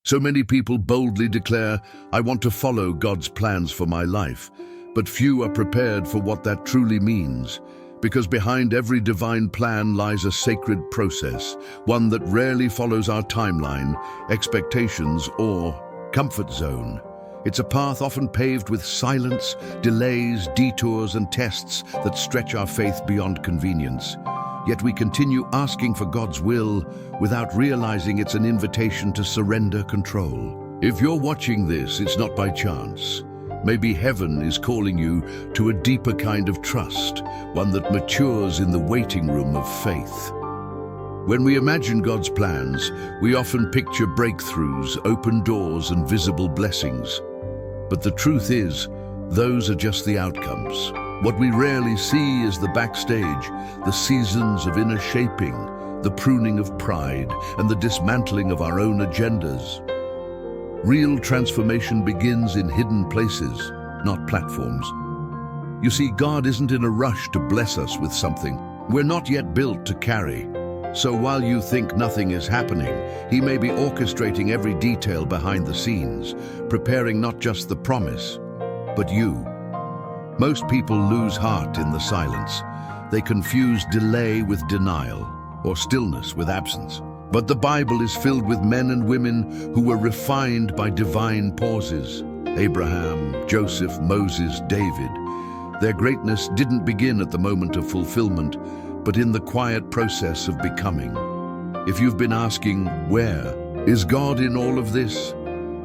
So many people boldly declare, "I want to follow God's plans for my life," but few are prepared for what that truly means. Because behind every divine plan lies a sacred process, one that rarely follows our timeline, expectations, or comfort zone. It's a path often paved with silence, delays, detours, and tests that stretch our faith beyond convenience. Yet we continue asking for God's will without realizing it's an invitation to surrender control. If you're watching this, it's not by chance. Maybe heaven is calling you to a deeper kind of trust, one that matures in the waiting room of faith. When we imagine God's plans, we often picture breakthroughs, open doors, and visible blessings. But the truth is, those are just the outcomes. What we rarely see is the backstage, the seasons of inner shaping, the pruning of pride, and the dismantling of our own agendas. Real transformation begins in hidden places, not platforms. You see, God isn't in a rush to bless us with something we're not yet built to carry. So while you think nothing is happening, He may be orchestrating every detail behind the scenes, preparing not just the promise, but you. Most people lose heart in the silence. They confuse delay with denial, or stillness with absence. But the Bible is filled with men and women who were refined by divine pauses. Abraham, Joseph, Moses, David. Their greatness didn't begin at the moment of fulfillment, but in the quiet process of becoming. If you've been asking, where is God in all of this?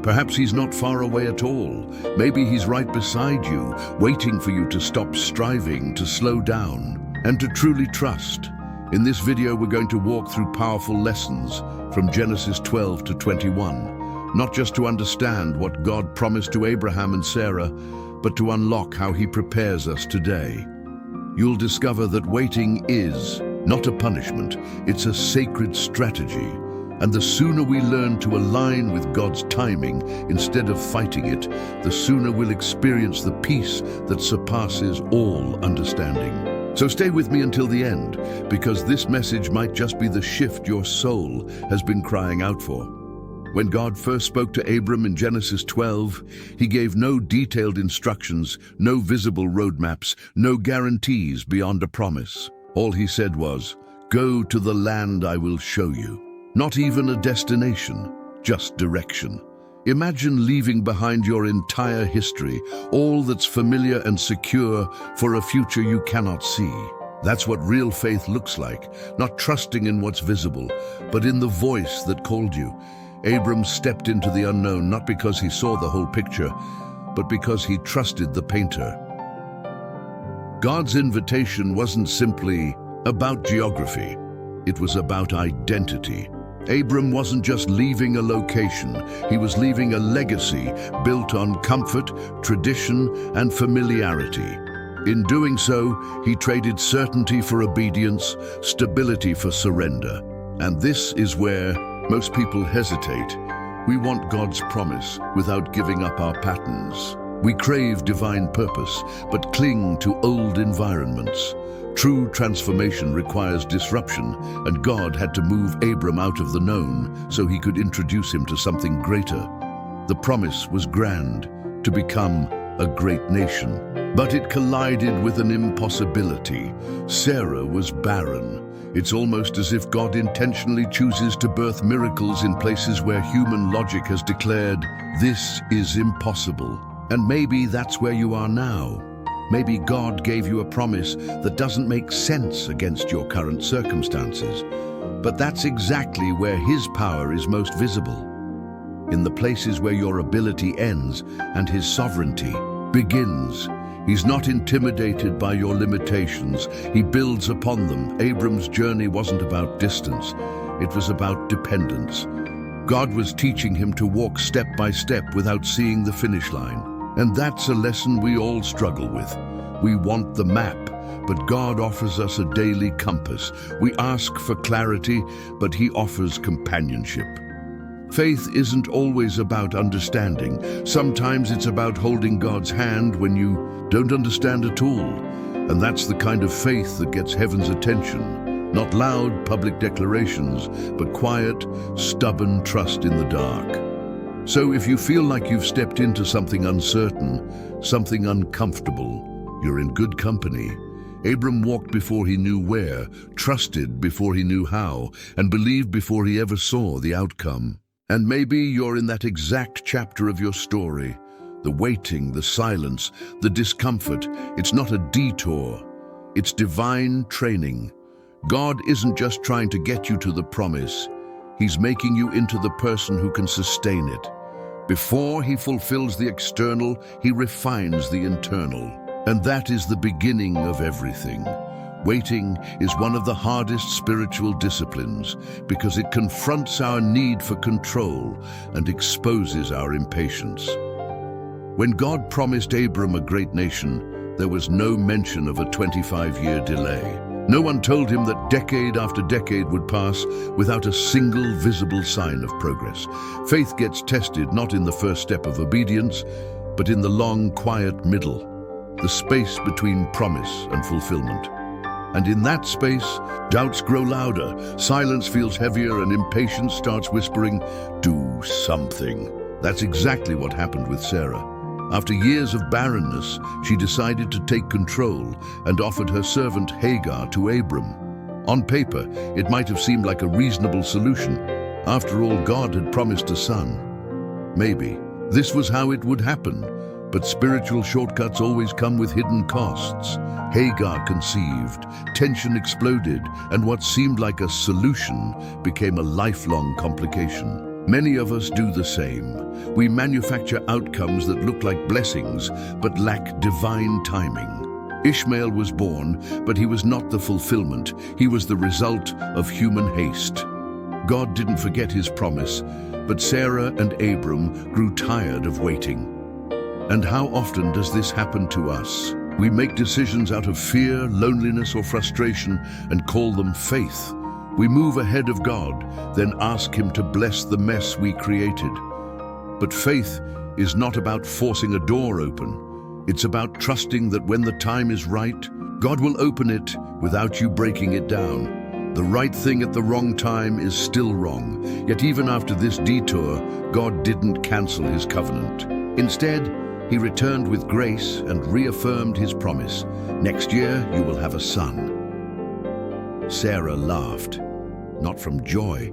Perhaps He's not far away at all. Maybe He's right beside you, waiting for you to stop striving, to slow down, and to truly trust. In this video, we're going to walk through powerful lessons from Genesis 12 to 21, not just to understand what God promised to Abraham and Sarah, but to unlock how He prepares us today. You'll discover that waiting is not a punishment, it's a sacred strategy. And the sooner we learn to align with God's timing instead of fighting it, the sooner we'll experience the peace that surpasses all understanding. So stay with me until the end, because this message might just be the shift your soul has been crying out for. When God first spoke to Abram in Genesis 12, He gave no detailed instructions, no visible roadmaps, no guarantees beyond a promise. All He said was, "Go to the land I will show you." Not even a destination, just direction. Imagine leaving behind your entire history, all that's familiar and secure, for a future you cannot see. That's what real faith looks like, not trusting in what's visible, but in the voice that called you. Abram stepped into the unknown not because he saw the whole picture, but because he trusted the painter. God's invitation wasn't simply about geography, it was about identity. Abram wasn't just leaving a location, he was leaving a legacy built on comfort, tradition, and familiarity. In doing so, he traded certainty for obedience, stability for surrender. And this is where most people hesitate. We want God's promise without giving up our patterns. We crave divine purpose, but cling to old environments. True transformation requires disruption, and God had to move Abram out of the known so He could introduce him to something greater. The promise was grand, to become a great nation. But it collided with an impossibility. Sarah was barren. It's almost as if God intentionally chooses to birth miracles in places where human logic has declared, "This is impossible." And maybe that's where you are now. Maybe God gave you a promise that doesn't make sense against your current circumstances. But that's exactly where His power is most visible. In the places where your ability ends and His sovereignty begins. He's not intimidated by your limitations. He builds upon them. Abram's journey wasn't about distance. It was about dependence. God was teaching him to walk step by step without seeing the finish line. And that's a lesson we all struggle with. We want the map, but God offers us a daily compass. We ask for clarity, but He offers companionship. Faith isn't always about understanding. Sometimes it's about holding God's hand when you don't understand at all. And that's the kind of faith that gets heaven's attention. Not loud public declarations, but quiet, stubborn trust in the dark. So if you feel like you've stepped into something uncertain, something uncomfortable, you're in good company. Abram walked before he knew where, trusted before he knew how, and believed before he ever saw the outcome. And maybe you're in that exact chapter of your story. The waiting, the silence, the discomfort. It's not a detour. It's divine training. God isn't just trying to get you to the promise. He's making you into the person who can sustain it. Before he fulfills the external, he refines the internal. And that is the beginning of everything. Waiting is one of the hardest spiritual disciplines because it confronts our need for control and exposes our impatience. When God promised Abram a great nation, there was no mention of a 25-year delay. No one told him that decade after decade would pass without a single visible sign of progress. Faith gets tested not in the first step of obedience, but in the long, quiet middle, the space between promise and fulfillment. And in that space, doubts grow louder, silence feels heavier, and impatience starts whispering, "Do something." That's exactly what happened with Sarah. After years of barrenness, she decided to take control and offered her servant Hagar to Abram. On paper, it might have seemed like a reasonable solution. After all, God had promised a son. Maybe this was how it would happen, but spiritual shortcuts always come with hidden costs. Hagar conceived, tension exploded, and what seemed like a solution became a lifelong complication. Many of us do the same. We manufacture outcomes that look like blessings, but lack divine timing. Ishmael was born, but he was not the fulfillment. He was the result of human haste. God didn't forget his promise, but Sarah and Abram grew tired of waiting. And how often does this happen to us? We make decisions out of fear, loneliness, or frustration and call them faith. We move ahead of God, then ask him to bless the mess we created. But faith is not about forcing a door open. It's about trusting that when the time is right, God will open it without you breaking it down. The right thing at the wrong time is still wrong. Yet even after this detour, God didn't cancel his covenant. Instead, he returned with grace and reaffirmed his promise. Next year, you will have a son. Sarah laughed, not from joy,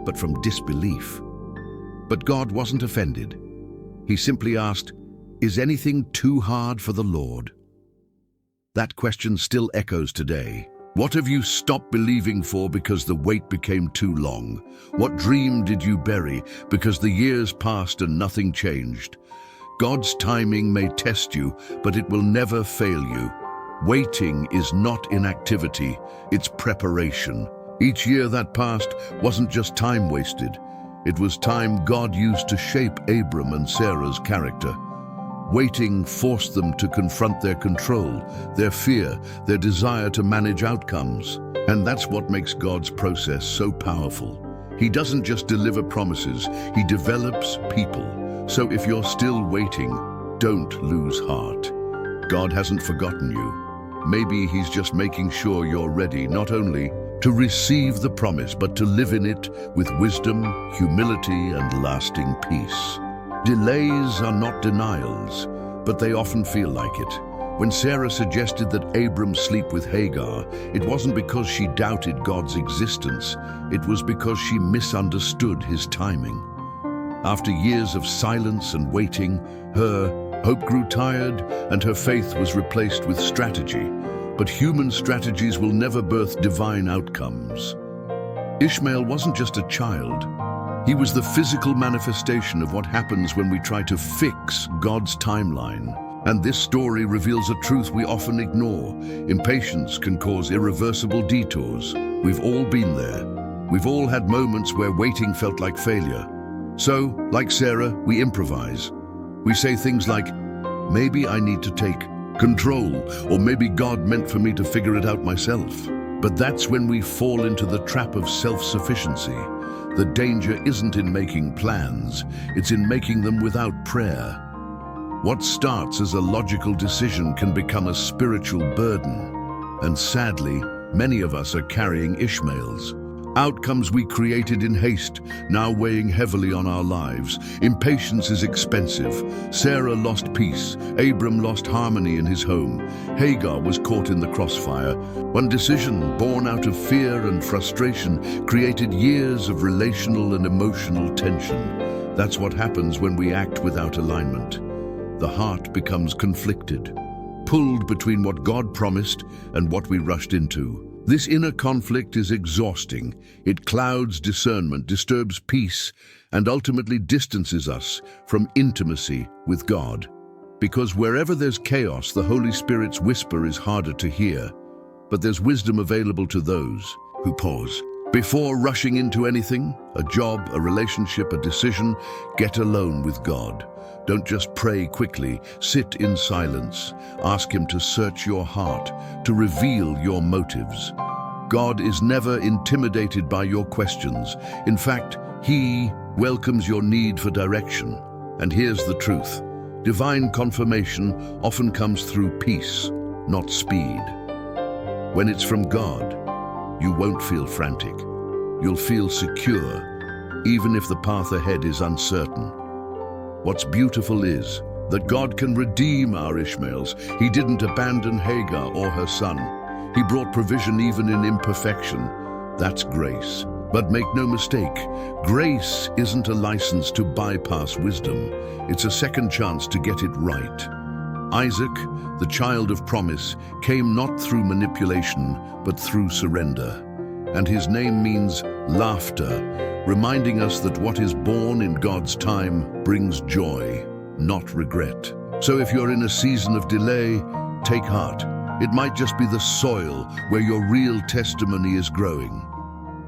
but from disbelief. But God wasn't offended. He simply asked, "Is anything too hard for the Lord?" That question still echoes today. What have you stopped believing for because the wait became too long? What dream did you bury because the years passed and nothing changed? God's timing may test you, but it will never fail you. Waiting is not inactivity, it's preparation. Each year that passed wasn't just time wasted. It was time God used to shape Abram and Sarah's character. Waiting forced them to confront their control, their fear, their desire to manage outcomes. And that's what makes God's process so powerful. He doesn't just deliver promises, he develops people. So if you're still waiting, don't lose heart. God hasn't forgotten you. Maybe he's just making sure you're ready not only to receive the promise, but to live in it with wisdom, humility, and lasting peace. Delays are not denials, but they often feel like it. When Sarah suggested that Abram sleep with Hagar, it wasn't because she doubted God's existence, it was because she misunderstood his timing. After years of silence and waiting, her hope grew tired and her faith was replaced with strategy. But human strategies will never birth divine outcomes. Ishmael wasn't just a child. He was the physical manifestation of what happens when we try to fix God's timeline. And this story reveals a truth we often ignore. Impatience can cause irreversible detours. We've all been there. We've all had moments where waiting felt like failure. So, like Sarah, we improvise. We say things like, "Maybe I need to take control," or "Maybe God meant for me to figure it out myself." But that's when we fall into the trap of self-sufficiency. The danger isn't in making plans, it's in making them without prayer. What starts as a logical decision can become a spiritual burden. And sadly, many of us are carrying Ishmaels. Outcomes we created in haste, now weighing heavily on our lives. Impatience is expensive. Sarah lost peace. Abram lost harmony in his home. Hagar was caught in the crossfire. One decision, born out of fear and frustration, created years of relational and emotional tension. That's what happens when we act without alignment. The heart becomes conflicted, pulled between what God promised and what we rushed into. This inner conflict is exhausting. It clouds discernment, disturbs peace, and ultimately distances us from intimacy with God. Because wherever there's chaos, the Holy Spirit's whisper is harder to hear. But there's wisdom available to those who pause. Before rushing into anything, a job, a relationship, a decision, get alone with God. Don't just pray quickly, sit in silence. Ask Him to search your heart, to reveal your motives. God is never intimidated by your questions. In fact, He welcomes your need for direction. And here's the truth. Divine confirmation often comes through peace, not speed. When it's from God, you won't feel frantic. You'll feel secure, even if the path ahead is uncertain. What's beautiful is that God can redeem our Ishmaels. He didn't abandon Hagar or her son. He brought provision even in imperfection. That's grace. But make no mistake, grace isn't a license to bypass wisdom. It's a second chance to get it right. Isaac, the child of promise, came not through manipulation, but through surrender. And his name means laughter, reminding us that what is born in God's time brings joy, not regret. So if you're in a season of delay, take heart. It might just be the soil where your real testimony is growing.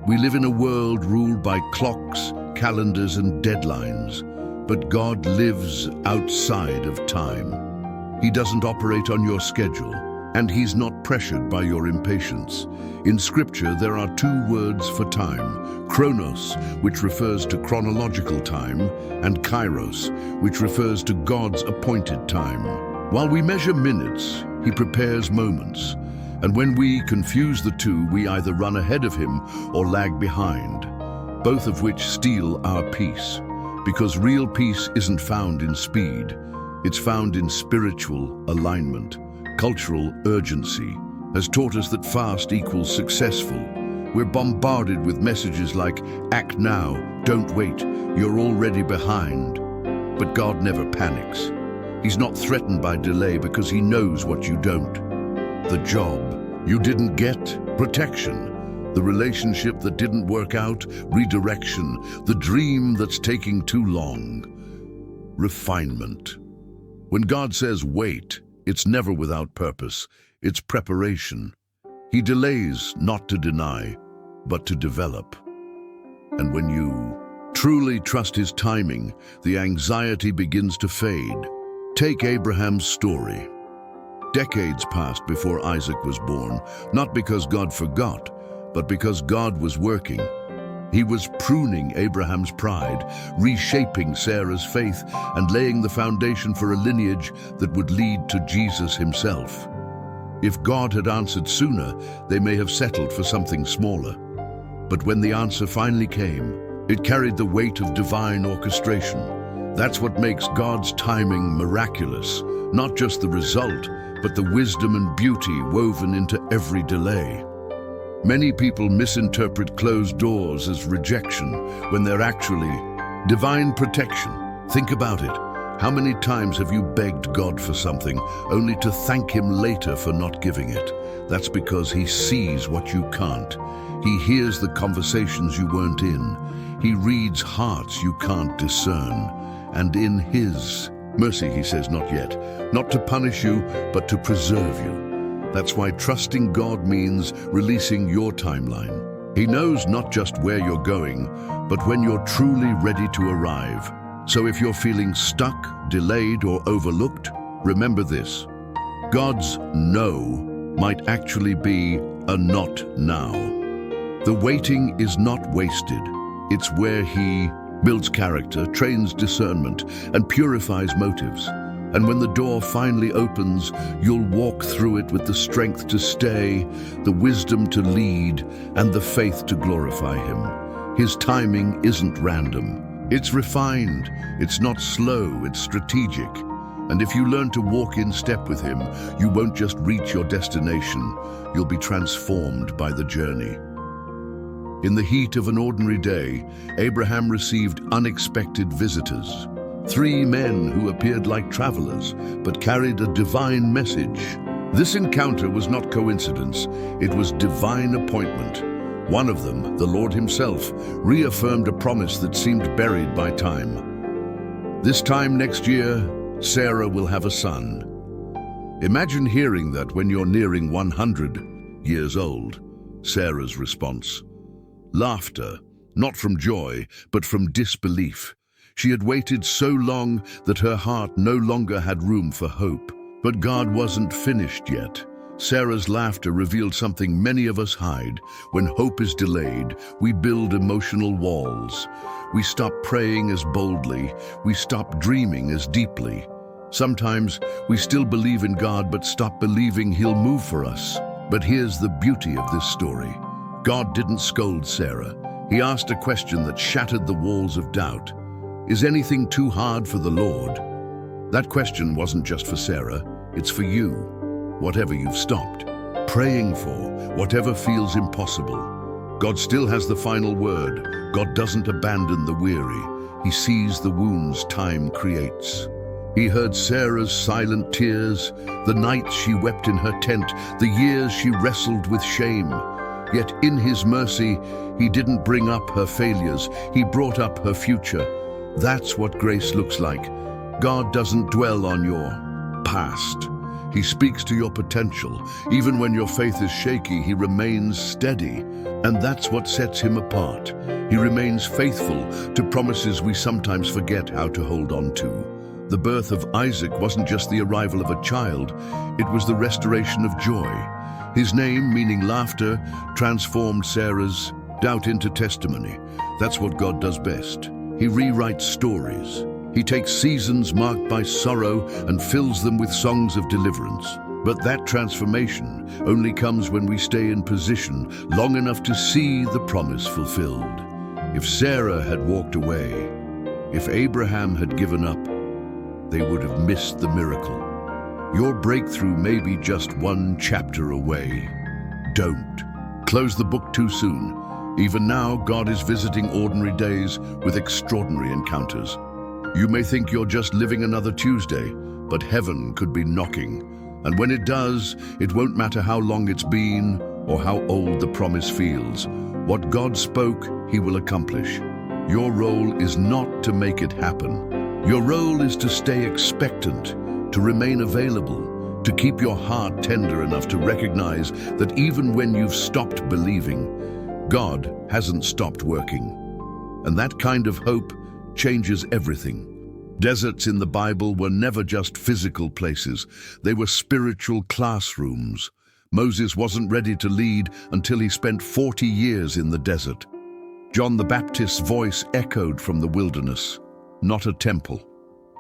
We live in a world ruled by clocks, calendars, and deadlines, but God lives outside of time. He doesn't operate on your schedule, and He's not pressured by your impatience. In Scripture, there are two words for time: chronos, which refers to chronological time, and kairos, which refers to God's appointed time. While we measure minutes, He prepares moments. And when we confuse the two, we either run ahead of Him or lag behind, both of which steal our peace. Because real peace isn't found in speed. It's found in spiritual alignment. Cultural urgency has taught us that fast equals successful. We're bombarded with messages like, act now, don't wait, you're already behind. But God never panics. He's not threatened by delay because He knows what you don't. The job you didn't get, protection. The relationship that didn't work out, redirection. The dream that's taking too long, refinement. When God says wait, it's never without purpose. It's preparation. He delays not to deny, but to develop. And when you truly trust His timing, the anxiety begins to fade. Take Abraham's story. Decades passed before Isaac was born, not because God forgot, but because God was working. He was pruning Abraham's pride, reshaping Sarah's faith, and laying the foundation for a lineage that would lead to Jesus Himself. If God had answered sooner, they may have settled for something smaller. But when the answer finally came, it carried the weight of divine orchestration. That's what makes God's timing miraculous, not just the result, but the wisdom and beauty woven into every delay. Many people misinterpret closed doors as rejection when they're actually divine protection. Think about it. How many times have you begged God for something only to thank Him later for not giving it? That's because He sees what you can't. He hears the conversations you weren't in. He reads hearts you can't discern. And in His mercy, He says, not yet. Not to punish you, but to preserve you. That's why trusting God means releasing your timeline. He knows not just where you're going, but when you're truly ready to arrive. So if you're feeling stuck, delayed, or overlooked, remember this. God's no might actually be a not now. The waiting is not wasted. It's where He builds character, trains discernment, and purifies motives. And when the door finally opens, you'll walk through it with the strength to stay, the wisdom to lead, and the faith to glorify Him. His timing isn't random. It's refined. It's not slow. It's strategic. And if you learn to walk in step with Him, you won't just reach your destination. You'll be transformed by the journey. In the heat of an ordinary day, Abraham received unexpected visitors. 3 men who appeared like travelers, but carried a divine message. This encounter was not coincidence, it was divine appointment. One of them, the Lord Himself, reaffirmed a promise that seemed buried by time. This time next year, Sarah will have a son. Imagine hearing that when you're nearing 100 years old. Sarah's response: laughter, not from joy, but from disbelief. She had waited so long that her heart no longer had room for hope. But God wasn't finished yet. Sarah's laughter revealed something many of us hide. When hope is delayed, we build emotional walls. We stop praying as boldly. We stop dreaming as deeply. Sometimes we still believe in God but stop believing He'll move for us. But here's the beauty of this story. God didn't scold Sarah. He asked a question that shattered the walls of doubt. Is anything too hard for the Lord? That question wasn't just for Sarah, it's for you. Whatever you've stopped praying for, whatever feels impossible, God still has the final word. God doesn't abandon the weary. He sees the wounds time creates. He heard Sarah's silent tears, the nights she wept in her tent, the years she wrestled with shame. Yet in His mercy, He didn't bring up her failures, He brought up her future. That's what grace looks like. God doesn't dwell on your past. He speaks to your potential. Even when your faith is shaky, He remains steady. And that's what sets Him apart. He remains faithful to promises we sometimes forget how to hold on to. The birth of Isaac wasn't just the arrival of a child, it was the restoration of joy. His name, meaning laughter, transformed Sarah's doubt into testimony. That's what God does best. He rewrites stories. He takes seasons marked by sorrow and fills them with songs of deliverance. But that transformation only comes when we stay in position long enough to see the promise fulfilled. If Sarah had walked away, if Abraham had given up, they would have missed the miracle. Your breakthrough may be just one chapter away. Don't close the book too soon. Even now, God is visiting ordinary days with extraordinary encounters. You may think you're just living another Tuesday, but heaven could be knocking. And when it does, it won't matter how long it's been or how old the promise feels. What God spoke, He will accomplish. Your role is not to make it happen. Your role is to stay expectant, to remain available, to keep your heart tender enough to recognize that even when you've stopped believing, God hasn't stopped working. And that kind of hope changes everything. Deserts in the Bible were never just physical places. They were spiritual classrooms. Moses wasn't ready to lead until he spent 40 years in the desert. John the Baptist's voice echoed from the wilderness, not a temple.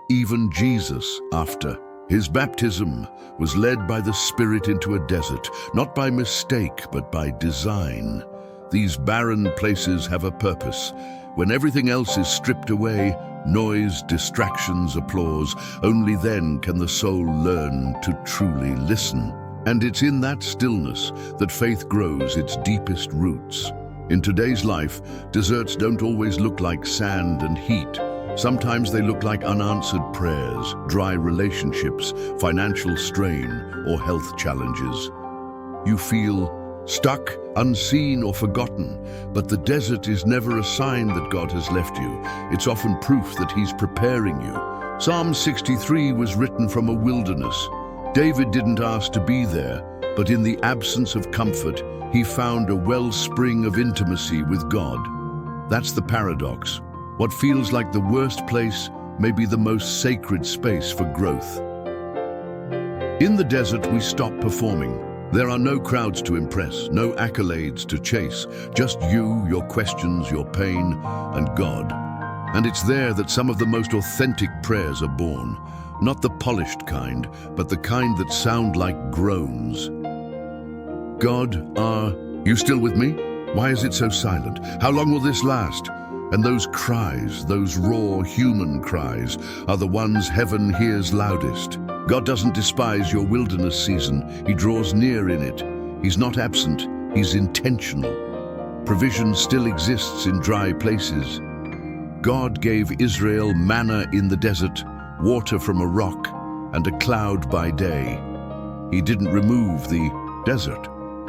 Even Jesus, after His baptism, was led by the Spirit into a desert, not by mistake, but by design. These barren places have a purpose. When everything else is stripped away, noise, distractions, applause, only then can the soul learn to truly listen. And it's in that stillness that faith grows its deepest roots. In today's life, deserts don't always look like sand and heat. Sometimes they look like unanswered prayers, dry relationships, financial strain, or health challenges. You feel stuck, unseen, or forgotten, but the desert is never a sign that God has left you. It's often proof that He's preparing you. Psalm 63 was written from a wilderness. David didn't ask to be there, but in the absence of comfort, he found a wellspring of intimacy with God. That's the paradox. What feels like the worst place may be the most sacred space for growth. In the desert, we stop performing. There are no crowds to impress, no accolades to chase, just you, your questions, your pain, and God. And it's there that some of the most authentic prayers are born. Not the polished kind, but the kind that sound like groans. God, are you still with me? Why is it so silent? How long will this last? And those cries, those raw human cries, are the ones heaven hears loudest. God doesn't despise your wilderness season. He draws near in it. He's not absent. He's intentional. Provision still exists in dry places. God gave Israel manna in the desert, water from a rock, and a cloud by day. He didn't remove the desert.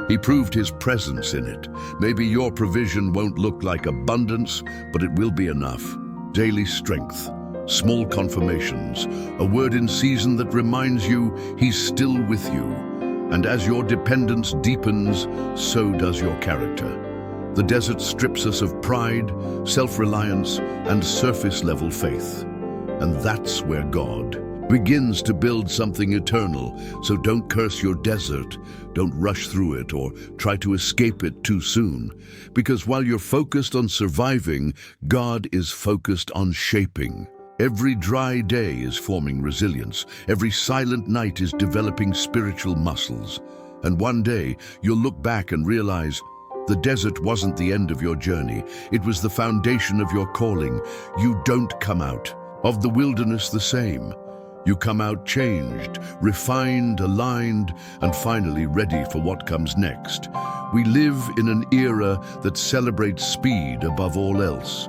He proved his presence in it. Maybe your provision won't look like abundance, but it will be enough. Daily strength, small confirmations, a word in season that reminds you he's still with you. And as your dependence deepens, so does your character. The desert strips us of pride, self-reliance, and surface-level faith. And that's where God begins to build something eternal. So don't curse your desert, don't rush through it or try to escape it too soon. Because while you're focused on surviving, God is focused on shaping. Every dry day is forming resilience. Every silent night is developing spiritual muscles. And one day, you'll look back and realize the desert wasn't the end of your journey. It was the foundation of your calling. You don't come out of the wilderness the same. You come out changed, refined, aligned, and finally ready for what comes next. We live in an era that celebrates speed above all else.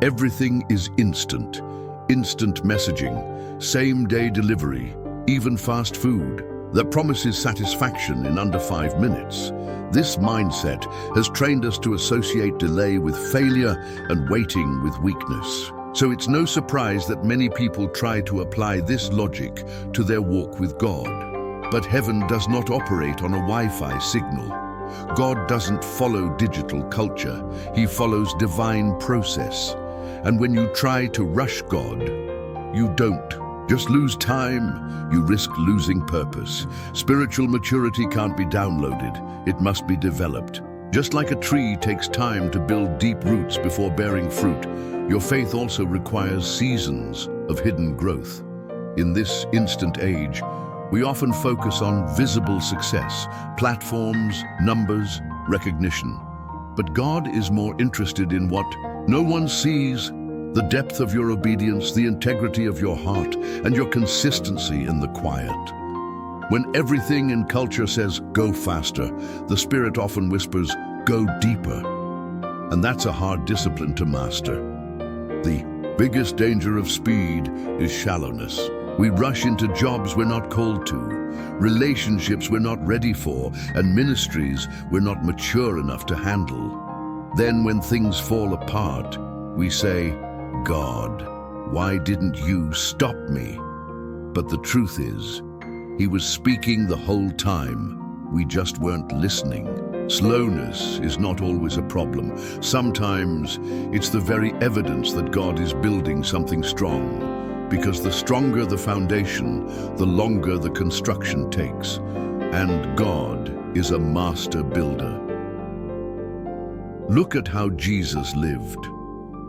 Everything is instant. Instant messaging, same-day delivery, even fast food that promises satisfaction in under 5 minutes. This mindset has trained us to associate delay with failure and waiting with weakness. So it's no surprise that many people try to apply this logic to their walk with God. But heaven does not operate on a Wi-Fi signal. God doesn't follow digital culture. He follows divine process. And when you try to rush God, you don't just lose time, you risk losing purpose. Spiritual maturity can't be downloaded, it must be developed. Just like a tree takes time to build deep roots before bearing fruit, your faith also requires seasons of hidden growth. In this instant age, we often focus on visible success, platforms, numbers, recognition. But God is more interested in what no one sees: the depth of your obedience, the integrity of your heart, and your consistency in the quiet. When everything in culture says, go faster, the Spirit often whispers, go deeper. And that's a hard discipline to master. The biggest danger of speed is shallowness. We rush into jobs we're not called to, relationships we're not ready for, and ministries we're not mature enough to handle. Then when things fall apart, we say, God, why didn't you stop me? But the truth is, He was speaking the whole time. We just weren't listening. Slowness is not always a problem. Sometimes it's the very evidence that God is building something strong. Because the stronger the foundation, the longer the construction takes. And God is a master builder. Look at how Jesus lived.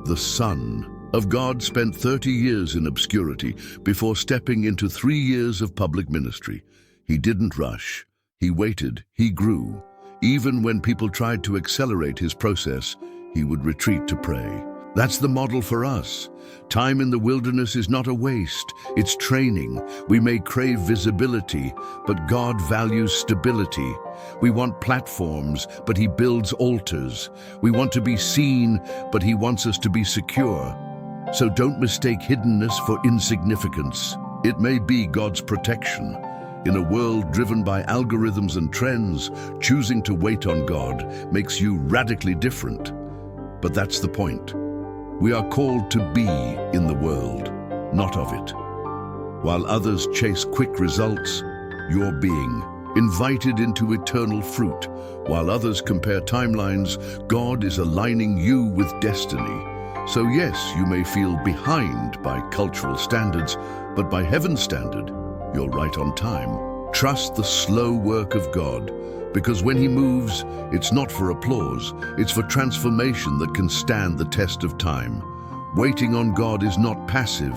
The Son of God spent 30 years in obscurity before stepping into 3 years of public ministry. He didn't rush. He waited. He grew. Even when people tried to accelerate his process, he would retreat to pray. That's the model for us. Time in the wilderness is not a waste. It's training. We may crave visibility, but God values stability. We want platforms, but He builds altars. We want to be seen, but He wants us to be secure. So don't mistake hiddenness for insignificance. It may be God's protection. In a world driven by algorithms and trends, choosing to wait on God makes you radically different. But that's the point. We are called to be in the world, not of it. While others chase quick results, you're being invited into eternal fruit. While others compare timelines, God is aligning you with destiny. So yes, you may feel behind by cultural standards, but by heaven's standard, you're right on time. Trust the slow work of God, because when He moves, it's not for applause, it's for transformation that can stand the test of time. Waiting on God is not passive,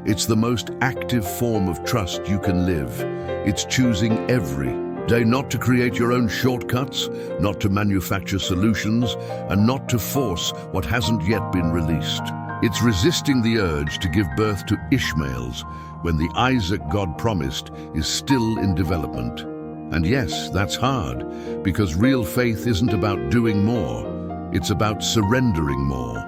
It's the most active form of trust you can live. It's choosing every day not to create your own shortcuts, not to manufacture solutions, and not to force what hasn't yet been released. It's resisting the urge to give birth to Ishmaels when the Isaac God promised is still in development. And yes, that's hard, because real faith isn't about doing more, it's about surrendering more.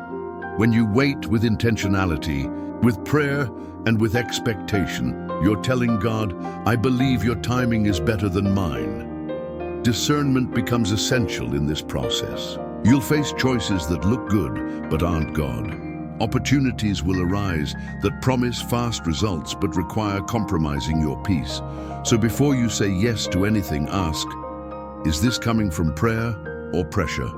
When you wait with intentionality, with prayer and with expectation, you're telling God, I believe your timing is better than mine. Discernment becomes essential in this process. You'll face choices that look good but aren't God. Opportunities will arise that promise fast results but require compromising your peace. So before you say yes to anything, ask, is this coming from prayer or pressure?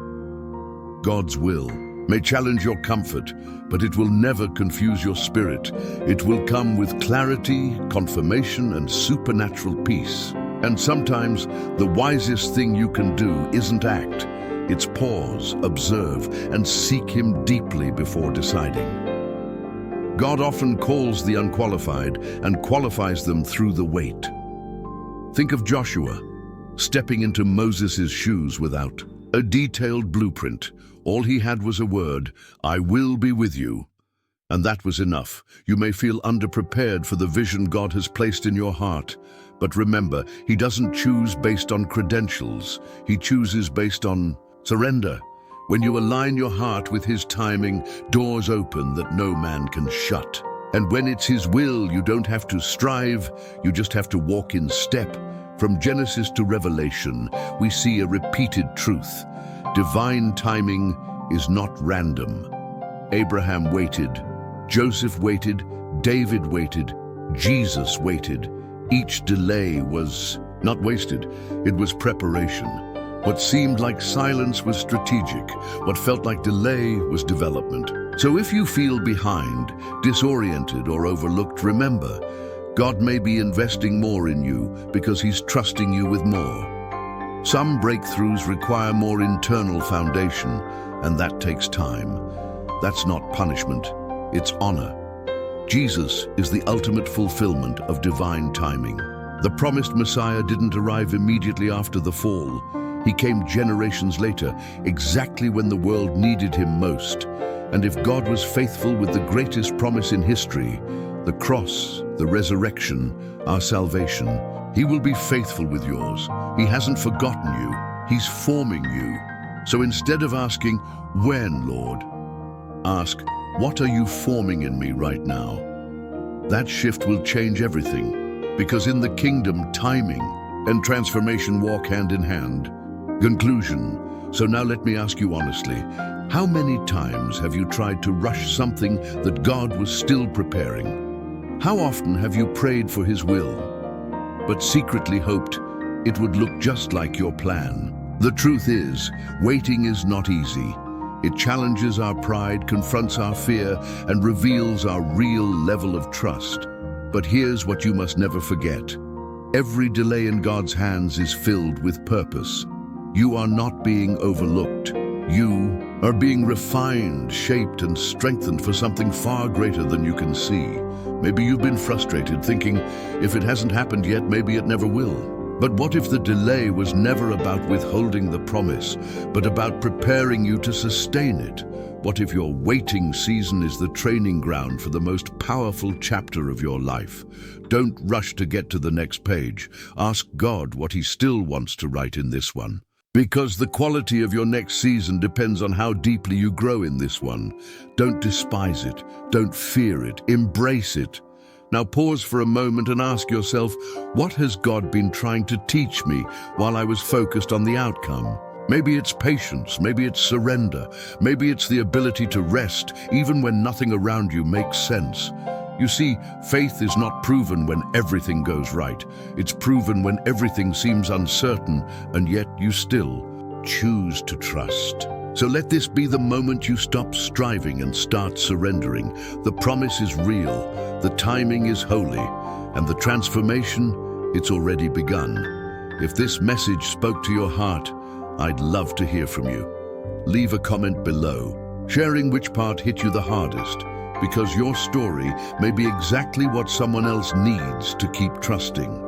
God's will may challenge your comfort, but it will never confuse your spirit. It will come with clarity, confirmation, and supernatural peace. And sometimes the wisest thing you can do isn't act. It's pause, observe, and seek Him deeply before deciding. God often calls the unqualified and qualifies them through the wait. Think of Joshua, stepping into Moses' shoes without a detailed blueprint. All he had was a word, I will be with you. And that was enough. You may feel underprepared for the vision God has placed in your heart. But remember, He doesn't choose based on credentials. He chooses based on surrender. When you align your heart with His timing, doors open that no man can shut. And when it's His will, you don't have to strive, you just have to walk in step. From Genesis to Revelation, we see a repeated truth. Divine timing is not random. Abraham waited, Joseph waited, David waited, Jesus waited. Each delay was not wasted, it was preparation. What seemed like silence was strategic. What felt like delay was development. So if you feel behind, disoriented, or overlooked, remember, God may be investing more in you because He's trusting you with more. Some breakthroughs require more internal foundation, and that takes time. That's not punishment, it's honor. Jesus is the ultimate fulfillment of divine timing. The promised Messiah didn't arrive immediately after the fall. He came generations later, exactly when the world needed Him most. And if God was faithful with the greatest promise in history, the cross, the resurrection, our salvation, He will be faithful with yours. He hasn't forgotten you. He's forming you. So instead of asking, when, Lord? Ask, what are you forming in me right now? That shift will change everything, because in the kingdom, timing and transformation walk hand in hand. Conclusion. So now let me ask you honestly, how many times have you tried to rush something that God was still preparing? How often have you prayed for His will, but secretly hoped it would look just like your plan? The truth is, waiting is not easy. It challenges our pride, confronts our fear, and reveals our real level of trust. But here's what you must never forget. Every delay in God's hands is filled with purpose. You are not being overlooked. You are being refined, shaped, and strengthened for something far greater than you can see. Maybe you've been frustrated, thinking, if it hasn't happened yet, maybe it never will. But what if the delay was never about withholding the promise, but about preparing you to sustain it? What if your waiting season is the training ground for the most powerful chapter of your life? Don't rush to get to the next page. Ask God what He still wants to write in this one. Because the quality of your next season depends on how deeply you grow in this one. Don't despise it. Don't fear it. Embrace it. Now pause for a moment and ask yourself, what has God been trying to teach me while I was focused on the outcome? Maybe it's patience, maybe it's surrender, maybe it's the ability to rest even when nothing around you makes sense. You see, faith is not proven when everything goes right. It's proven when everything seems uncertain, and yet you still choose to trust. So let this be the moment you stop striving and start surrendering. The promise is real, the timing is holy, and the transformation, it's already begun. If this message spoke to your heart, I'd love to hear from you. Leave a comment below, sharing which part hit you the hardest. because your story may be exactly what someone else needs to keep trusting.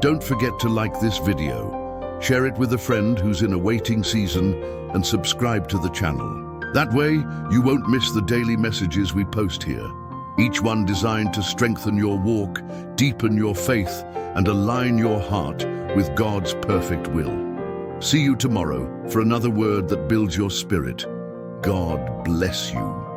Don't forget to like this video, share it with a friend who's in a waiting season, and subscribe to the channel. That way, you won't miss the daily messages we post here, each one designed to strengthen your walk, deepen your faith, and align your heart with God's perfect will. See you tomorrow for another word that builds your spirit. God bless you.